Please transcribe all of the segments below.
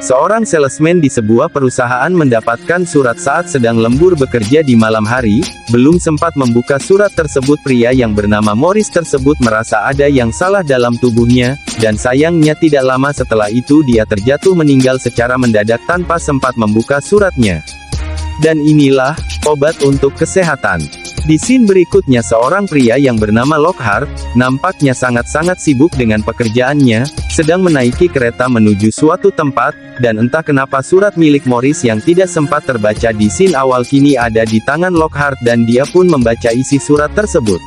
Seorang salesman di sebuah perusahaan mendapatkan surat saat sedang lembur bekerja di malam hari. Belum sempat membuka surat tersebut, pria yang bernama Morris tersebut merasa ada yang salah dalam tubuhnya, dan sayangnya tidak lama setelah itu dia terjatuh meninggal secara mendadak tanpa sempat membuka suratnya. Dan inilah obat untuk kesehatan. Di scene berikutnya, seorang pria yang bernama Lockhart, nampaknya sangat-sangat sibuk dengan pekerjaannya, sedang menaiki kereta menuju suatu tempat, dan entah kenapa surat milik Morris yang tidak sempat terbaca di scene awal kini ada di tangan Lockhart dan dia pun membaca isi surat tersebut.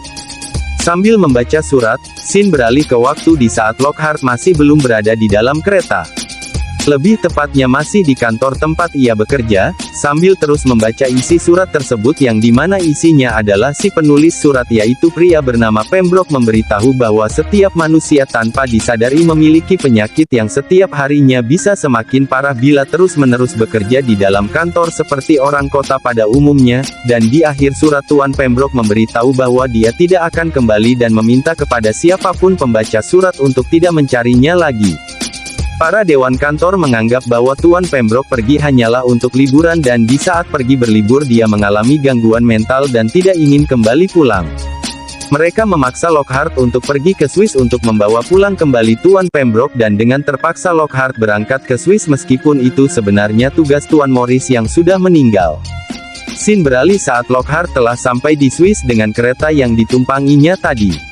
Sambil membaca surat, scene beralih ke waktu di saat Lockhart masih belum berada di dalam kereta. Lebih tepatnya masih di kantor tempat ia bekerja, sambil terus membaca isi surat tersebut yang dimana isinya adalah si penulis surat yaitu pria bernama Pembroke memberitahu bahwa setiap manusia tanpa disadari memiliki penyakit yang setiap harinya bisa semakin parah bila terus-menerus bekerja di dalam kantor seperti orang kota pada umumnya, dan di akhir surat Tuan Pembroke memberitahu bahwa dia tidak akan kembali dan meminta kepada siapapun pembaca surat untuk tidak mencarinya lagi. Para dewan kantor menganggap bahwa Tuan Pembroke pergi hanyalah untuk liburan dan di saat pergi berlibur dia mengalami gangguan mental dan tidak ingin kembali pulang. Mereka memaksa Lockhart untuk pergi ke Swiss untuk membawa pulang kembali Tuan Pembroke dan dengan terpaksa Lockhart berangkat ke Swiss meskipun itu sebenarnya tugas Tuan Morris yang sudah meninggal. Scene beralih saat Lockhart telah sampai di Swiss dengan kereta yang ditumpanginya tadi.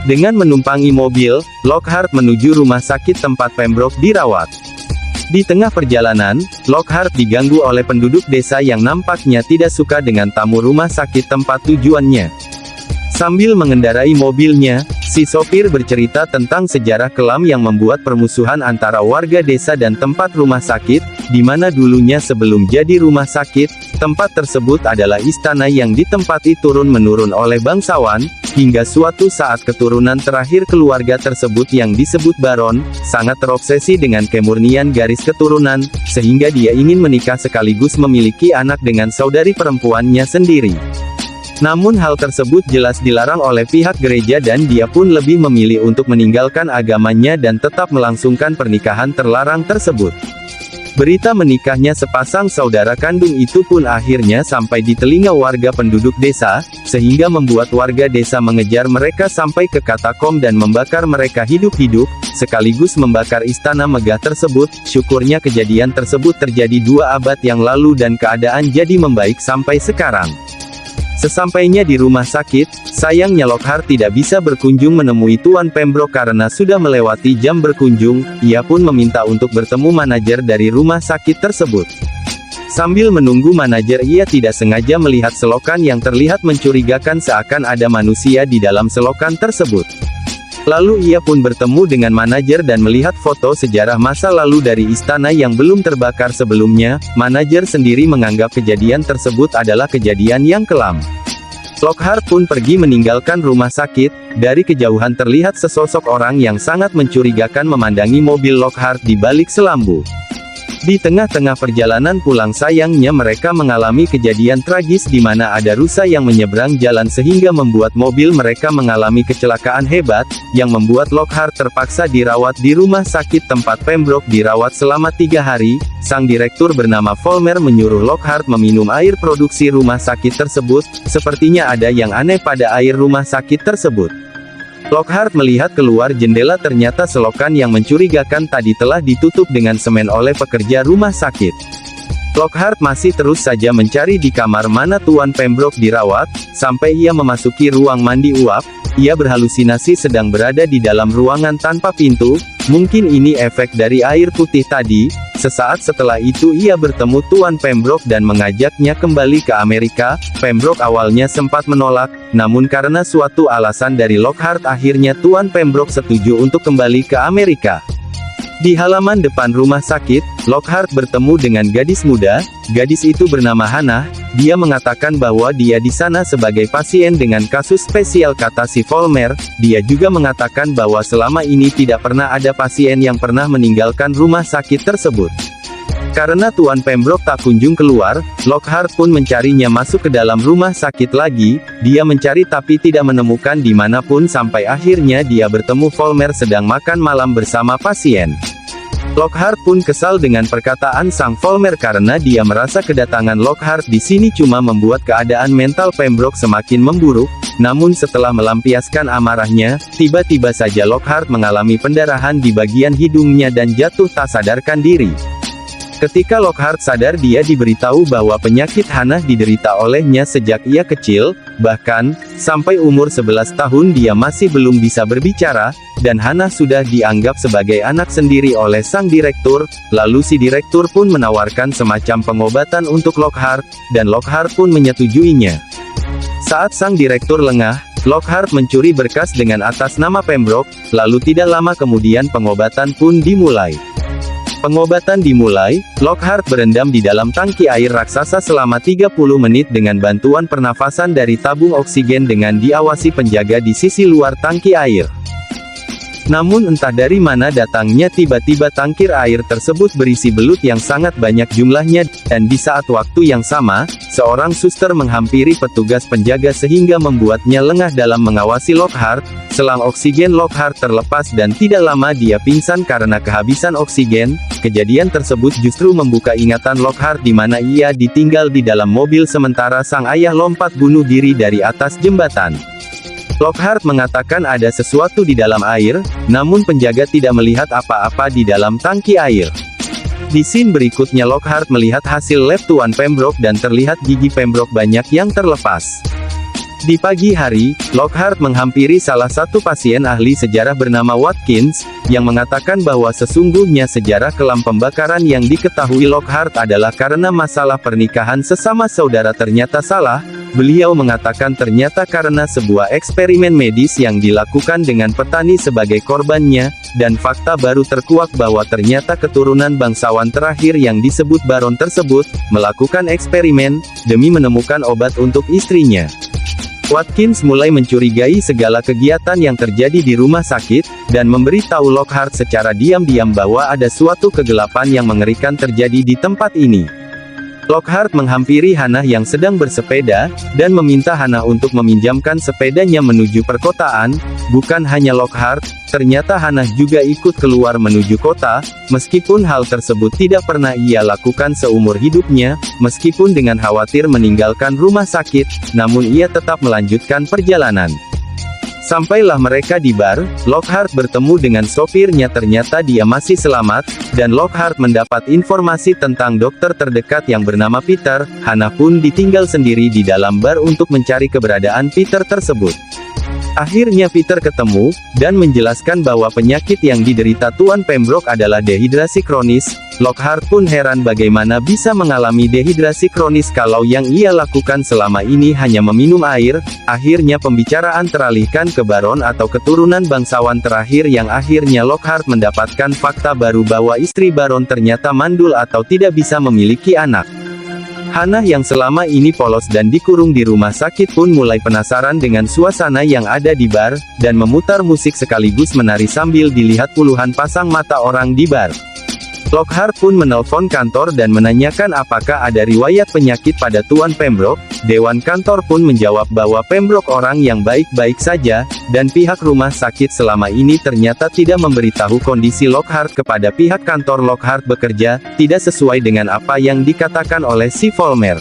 Dengan menumpangi mobil, Lockhart menuju rumah sakit tempat Pembroke dirawat. Di tengah perjalanan, Lockhart diganggu oleh penduduk desa yang nampaknya tidak suka dengan tamu rumah sakit tempat tujuannya. Sambil mengendarai mobilnya, si sopir bercerita tentang sejarah kelam yang membuat permusuhan antara warga desa dan tempat rumah sakit, di mana dulunya sebelum jadi rumah sakit, tempat tersebut adalah istana yang ditempati turun-menurun oleh bangsawan, hingga suatu saat keturunan terakhir keluarga tersebut yang disebut Baron, sangat terobsesi dengan kemurnian garis keturunan, sehingga dia ingin menikah sekaligus memiliki anak dengan saudari perempuannya sendiri. Namun hal tersebut jelas dilarang oleh pihak gereja dan dia pun lebih memilih untuk meninggalkan agamanya dan tetap melangsungkan pernikahan terlarang tersebut. Berita menikahnya sepasang saudara kandung itu pun akhirnya sampai di telinga warga penduduk desa, sehingga membuat warga desa mengejar mereka sampai ke katakom dan membakar mereka hidup-hidup, sekaligus membakar istana megah tersebut. Syukurnya kejadian tersebut terjadi 2 abad yang lalu dan keadaan jadi membaik sampai sekarang. Sesampainya di rumah sakit, sayangnya Lockhart tidak bisa berkunjung menemui Tuan Pembroke karena sudah melewati jam berkunjung. Ia pun meminta untuk bertemu manajer dari rumah sakit tersebut. Sambil menunggu manajer, ia tidak sengaja melihat selokan yang terlihat mencurigakan seakan ada manusia di dalam selokan tersebut. Lalu ia pun bertemu dengan manajer dan melihat foto sejarah masa lalu dari istana yang belum terbakar sebelumnya. Manajer sendiri menganggap kejadian tersebut adalah kejadian yang kelam. Lockhart pun pergi meninggalkan rumah sakit. Dari kejauhan terlihat sesosok orang yang sangat mencurigakan memandangi mobil Lockhart di balik selambu. Di tengah-tengah perjalanan pulang sayangnya mereka mengalami kejadian tragis di mana ada rusa yang menyeberang jalan sehingga membuat mobil mereka mengalami kecelakaan hebat, yang membuat Lockhart terpaksa dirawat di rumah sakit tempat Pembroke dirawat selama 3 hari. Sang direktur bernama Vollmer menyuruh Lockhart meminum air produksi rumah sakit tersebut. Sepertinya ada yang aneh pada air rumah sakit tersebut. Lockhart melihat keluar jendela, ternyata selokan yang mencurigakan tadi telah ditutup dengan semen oleh pekerja rumah sakit. Lockhart masih terus saja mencari di kamar mana Tuan Pembroke dirawat, sampai ia memasuki ruang mandi uap. Ia berhalusinasi sedang berada di dalam ruangan tanpa pintu. Mungkin ini efek dari air putih tadi. Sesaat setelah itu ia bertemu Tuan Pembroke dan mengajaknya kembali ke Amerika. Pembroke awalnya sempat menolak, namun karena suatu alasan dari Lockhart akhirnya Tuan Pembroke setuju untuk kembali ke Amerika. Di halaman depan rumah sakit, Lockhart bertemu dengan gadis muda. Gadis itu bernama Hannah. Dia mengatakan bahwa dia di sana sebagai pasien dengan kasus spesial, kata si Vollmer. Dia juga mengatakan bahwa selama ini tidak pernah ada pasien yang pernah meninggalkan rumah sakit tersebut. Karena Tuan Pembroke tak kunjung keluar, Lockhart pun mencarinya masuk ke dalam rumah sakit lagi. Dia mencari tapi tidak menemukan dimanapun sampai akhirnya dia bertemu Vollmer sedang makan malam bersama pasien. Lockhart pun kesal dengan perkataan sang Vollmer karena dia merasa kedatangan Lockhart di sini cuma membuat keadaan mental Pembroke semakin memburuk. Namun setelah melampiaskan amarahnya, tiba-tiba saja Lockhart mengalami pendarahan di bagian hidungnya dan jatuh tak sadarkan diri. Ketika Lockhart sadar, dia diberitahu bahwa penyakit Hannah diderita olehnya sejak ia kecil, bahkan, sampai umur 11 tahun dia masih belum bisa berbicara, dan Hannah sudah dianggap sebagai anak sendiri oleh sang direktur. Lalu si direktur pun menawarkan semacam pengobatan untuk Lockhart, dan Lockhart pun menyetujuinya. Saat sang direktur lengah, Lockhart mencuri berkas dengan atas nama Pembroke, lalu tidak lama kemudian pengobatan pun dimulai. Pengobatan dimulai, Lockhart berendam di dalam tangki air raksasa selama 30 menit dengan bantuan pernafasan dari tabung oksigen dengan diawasi penjaga di sisi luar tangki air. Namun entah dari mana datangnya tiba-tiba tangkir air tersebut berisi belut yang sangat banyak jumlahnya, dan di saat waktu yang sama, seorang suster menghampiri petugas penjaga sehingga membuatnya lengah dalam mengawasi Lockhart. Selang oksigen Lockhart terlepas dan tidak lama dia pingsan karena kehabisan oksigen. Kejadian tersebut justru membuka ingatan Lockhart di mana ia ditinggal di dalam mobil sementara sang ayah lompat bunuh diri dari atas jembatan. Lockhart mengatakan ada sesuatu di dalam air, namun penjaga tidak melihat apa-apa di dalam tangki air. Di scene berikutnya Lockhart melihat hasil lab Tuan Pembroke dan terlihat gigi Pembroke banyak yang terlepas. Di pagi hari, Lockhart menghampiri salah satu pasien ahli sejarah bernama Watkins, yang mengatakan bahwa sesungguhnya sejarah kelam pembakaran yang diketahui Lockhart adalah karena masalah pernikahan sesama saudara ternyata salah. Beliau mengatakan ternyata karena sebuah eksperimen medis yang dilakukan dengan petani sebagai korbannya, dan fakta baru terkuak bahwa ternyata keturunan bangsawan terakhir yang disebut Baron tersebut, melakukan eksperimen, demi menemukan obat untuk istrinya. Watkins mulai mencurigai segala kegiatan yang terjadi di rumah sakit, dan memberitahu Lockhart secara diam-diam bahwa ada suatu kegelapan yang mengerikan terjadi di tempat ini. Lockhart menghampiri Hannah yang sedang bersepeda, dan meminta Hannah untuk meminjamkan sepedanya menuju perkotaan. Bukan hanya Lockhart, ternyata Hannah juga ikut keluar menuju kota, meskipun hal tersebut tidak pernah ia lakukan seumur hidupnya. Meskipun dengan khawatir meninggalkan rumah sakit, namun ia tetap melanjutkan perjalanan. Sampailah mereka di bar, Lockhart bertemu dengan sopirnya, ternyata dia masih selamat, dan Lockhart mendapat informasi tentang dokter terdekat yang bernama Peter. Hannah pun ditinggal sendiri di dalam bar untuk mencari keberadaan Peter tersebut. Akhirnya Peter ketemu, dan menjelaskan bahwa penyakit yang diderita Tuan Pembroke adalah dehidrasi kronis. Lockhart pun heran bagaimana bisa mengalami dehidrasi kronis kalau yang ia lakukan selama ini hanya meminum air. Akhirnya pembicaraan teralihkan ke Baron atau keturunan bangsawan terakhir yang akhirnya Lockhart mendapatkan fakta baru bahwa istri Baron ternyata mandul atau tidak bisa memiliki anak. Hannah yang selama ini polos dan dikurung di rumah sakit pun mulai penasaran dengan suasana yang ada di bar, dan memutar musik sekaligus menari sambil dilihat puluhan pasang mata orang di bar. Lockhart pun menelpon kantor dan menanyakan apakah ada riwayat penyakit pada Tuan Pembroke. Dewan kantor pun menjawab bahwa Pembroke orang yang baik-baik saja, dan pihak rumah sakit selama ini ternyata tidak memberitahu kondisi Lockhart kepada pihak kantor. Lockhart bekerja tidak sesuai dengan apa yang dikatakan oleh si Vollmer.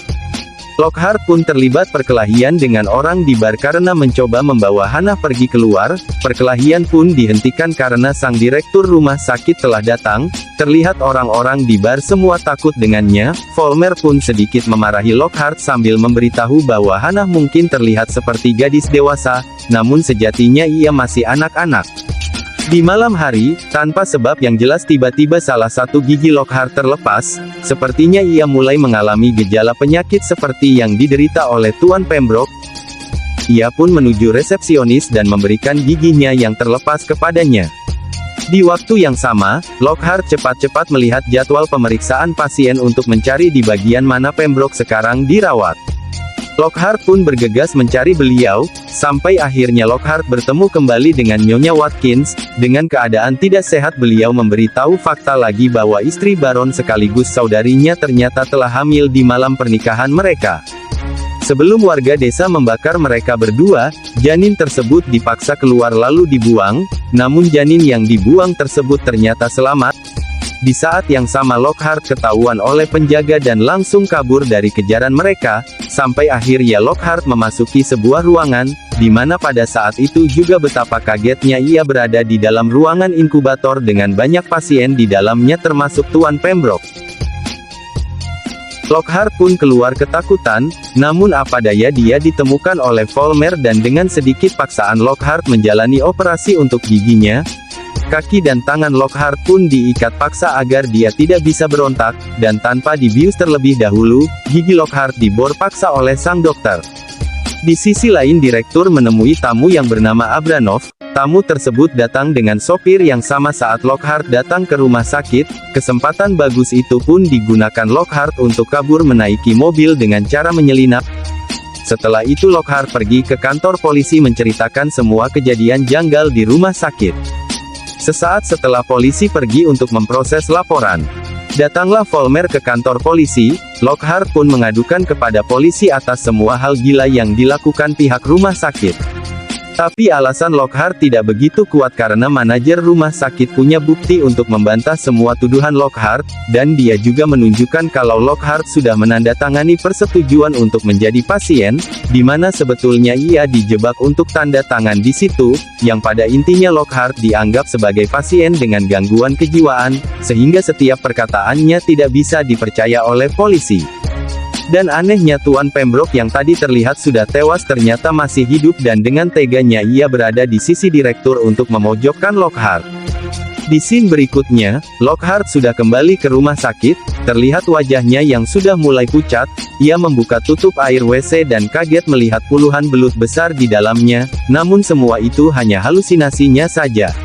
Lockhart pun terlibat perkelahian dengan orang di bar karena mencoba membawa Hannah pergi keluar. Perkelahian pun dihentikan karena sang direktur rumah sakit telah datang. Terlihat orang-orang di bar semua takut dengannya. Vollmer pun sedikit memarahi Lockhart sambil memberitahu bahwa Hannah mungkin terlihat seperti gadis dewasa, namun sejatinya ia masih anak-anak. Di malam hari, tanpa sebab yang jelas tiba-tiba salah satu gigi Lockhart terlepas. Sepertinya ia mulai mengalami gejala penyakit seperti yang diderita oleh Tuan Pembroke. Ia pun menuju resepsionis dan memberikan giginya yang terlepas kepadanya. Di waktu yang sama, Lockhart cepat-cepat melihat jadwal pemeriksaan pasien untuk mencari di bagian mana Pembroke sekarang dirawat. Lockhart pun bergegas mencari beliau, sampai akhirnya Lockhart bertemu kembali dengan Nyonya Watkins. Dengan keadaan tidak sehat beliau memberitahu fakta lagi bahwa istri Baron sekaligus saudarinya ternyata telah hamil di malam pernikahan mereka. Sebelum warga desa membakar mereka berdua, janin tersebut dipaksa keluar lalu dibuang, namun janin yang dibuang tersebut ternyata selamat. Di saat yang sama Lockhart ketahuan oleh penjaga dan langsung kabur dari kejaran mereka, sampai akhirnya Lockhart memasuki sebuah ruangan, di mana pada saat itu juga betapa kagetnya ia berada di dalam ruangan inkubator dengan banyak pasien di dalamnya termasuk Tuan Pembroke. Lockhart pun keluar ketakutan, namun apa daya dia ditemukan oleh Vollmer dan dengan sedikit paksaan Lockhart menjalani operasi untuk giginya. Kaki dan tangan Lockhart pun diikat paksa agar dia tidak bisa berontak, dan tanpa dibius terlebih dahulu, gigi Lockhart dibor paksa oleh sang dokter. Di sisi lain direktur menemui tamu yang bernama Abranov. Tamu tersebut datang dengan sopir yang sama saat Lockhart datang ke rumah sakit. Kesempatan bagus itu pun digunakan Lockhart untuk kabur menaiki mobil dengan cara menyelinap. Setelah itu Lockhart pergi ke kantor polisi menceritakan semua kejadian janggal di rumah sakit. Sesaat setelah polisi pergi untuk memproses laporan, datanglah Vollmer ke kantor polisi. Lockhart pun mengadukan kepada polisi atas semua hal gila yang dilakukan pihak rumah sakit. Tapi alasan Lockhart tidak begitu kuat karena manajer rumah sakit punya bukti untuk membantah semua tuduhan Lockhart, dan dia juga menunjukkan kalau Lockhart sudah menandatangani persetujuan untuk menjadi pasien, di mana sebetulnya ia dijebak untuk tanda tangan di situ, yang pada intinya Lockhart dianggap sebagai pasien dengan gangguan kejiwaan, sehingga setiap perkataannya tidak bisa dipercaya oleh polisi. Dan anehnya Tuan Pembroke yang tadi terlihat sudah tewas ternyata masih hidup dan dengan teganya ia berada di sisi direktur untuk memojokkan Lockhart. Di scene berikutnya, Lockhart sudah kembali ke rumah sakit, terlihat wajahnya yang sudah mulai pucat, ia membuka tutup air WC dan kaget melihat puluhan belut besar di dalamnya, namun semua itu hanya halusinasinya saja.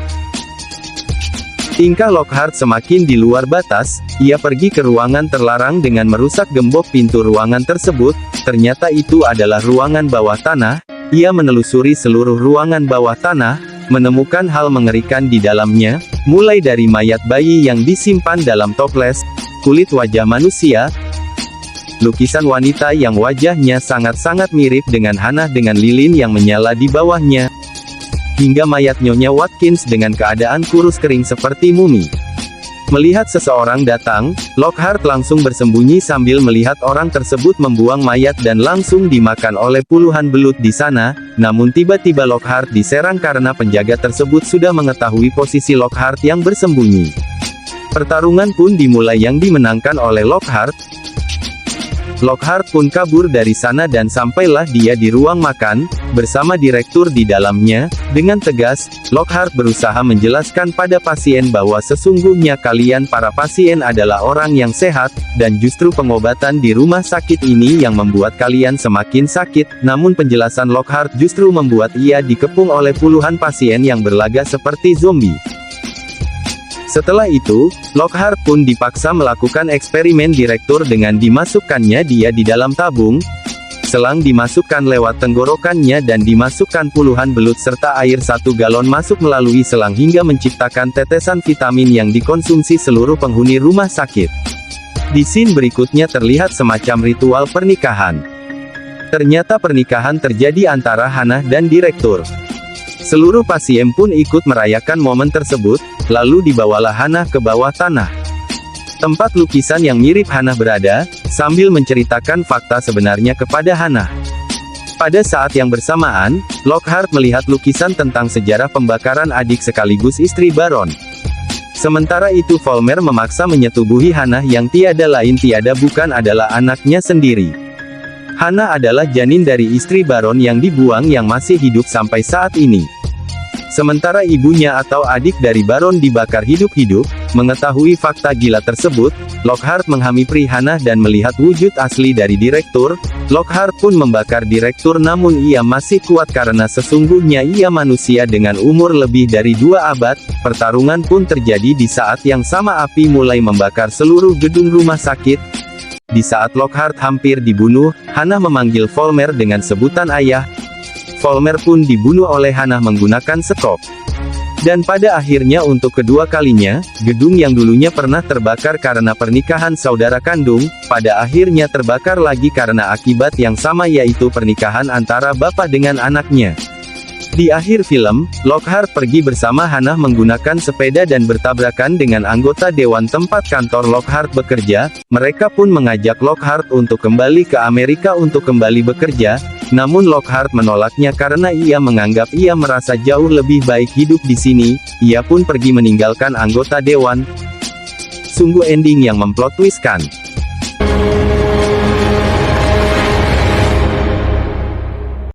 Tingkah Lockhart semakin di luar batas, ia pergi ke ruangan terlarang dengan merusak gembok pintu ruangan tersebut, ternyata itu adalah ruangan bawah tanah. Ia menelusuri seluruh ruangan bawah tanah, menemukan hal mengerikan di dalamnya, mulai dari mayat bayi yang disimpan dalam toples, kulit wajah manusia, lukisan wanita yang wajahnya sangat-sangat mirip dengan Hannah dengan lilin yang menyala di bawahnya, hingga mayat Nyonya Watkins dengan keadaan kurus kering seperti mumi. Melihat seseorang datang, Lockhart langsung bersembunyi sambil melihat orang tersebut membuang mayat dan langsung dimakan oleh puluhan belut di sana, namun tiba-tiba Lockhart diserang karena penjaga tersebut sudah mengetahui posisi Lockhart yang bersembunyi. Pertarungan pun dimulai yang dimenangkan oleh Lockhart. Lockhart pun kabur dari sana dan sampailah dia di ruang makan, bersama direktur di dalamnya. Dengan tegas, Lockhart berusaha menjelaskan pada pasien bahwa sesungguhnya kalian para pasien adalah orang yang sehat, dan justru pengobatan di rumah sakit ini yang membuat kalian semakin sakit, namun penjelasan Lockhart justru membuat ia dikepung oleh puluhan pasien yang berlaga seperti zombie. Setelah itu, Lockhart pun dipaksa melakukan eksperimen direktur dengan dimasukkannya dia di dalam tabung. Selang dimasukkan lewat tenggorokannya dan dimasukkan puluhan belut serta air 1 galon masuk melalui selang hingga menciptakan tetesan vitamin yang dikonsumsi seluruh penghuni rumah sakit. Di scene berikutnya terlihat semacam ritual pernikahan. Ternyata pernikahan terjadi antara Hannah dan direktur. Seluruh pasien pun ikut merayakan momen tersebut, lalu dibawalah Hannah ke bawah tanah tempat lukisan yang mirip Hannah berada, sambil menceritakan fakta sebenarnya kepada Hannah. Pada saat yang bersamaan, Lockhart melihat lukisan tentang sejarah pembakaran adik sekaligus istri Baron. Sementara itu Vollmer memaksa menyetubuhi Hannah yang tiada lain tiada bukan adalah anaknya sendiri. Hannah adalah janin dari istri Baron yang dibuang yang masih hidup sampai saat ini. Sementara ibunya atau adik dari Baron dibakar hidup-hidup. Mengetahui fakta gila tersebut, Lockhart menghampiri Hannah dan melihat wujud asli dari direktur. Lockhart pun membakar direktur namun ia masih kuat karena sesungguhnya ia manusia dengan umur lebih dari 2 abad. Pertarungan pun terjadi di saat yang sama api mulai membakar seluruh gedung rumah sakit. Di saat Lockhart hampir dibunuh, Hannah memanggil Vollmer dengan sebutan ayah. Vollmer pun dibunuh oleh Hannah menggunakan sekop. Dan pada akhirnya untuk kedua kalinya, gedung yang dulunya pernah terbakar karena pernikahan saudara kandung, pada akhirnya terbakar lagi karena akibat yang sama yaitu pernikahan antara bapak dengan anaknya. Di akhir film, Lockhart pergi bersama Hannah menggunakan sepeda dan bertabrakan dengan anggota dewan tempat kantor Lockhart bekerja. Mereka pun mengajak Lockhart untuk kembali ke Amerika untuk kembali bekerja, namun Lockhart menolaknya karena ia menganggap ia merasa jauh lebih baik hidup di sini. Ia pun pergi meninggalkan anggota dewan. Sungguh ending yang memplot twist kan?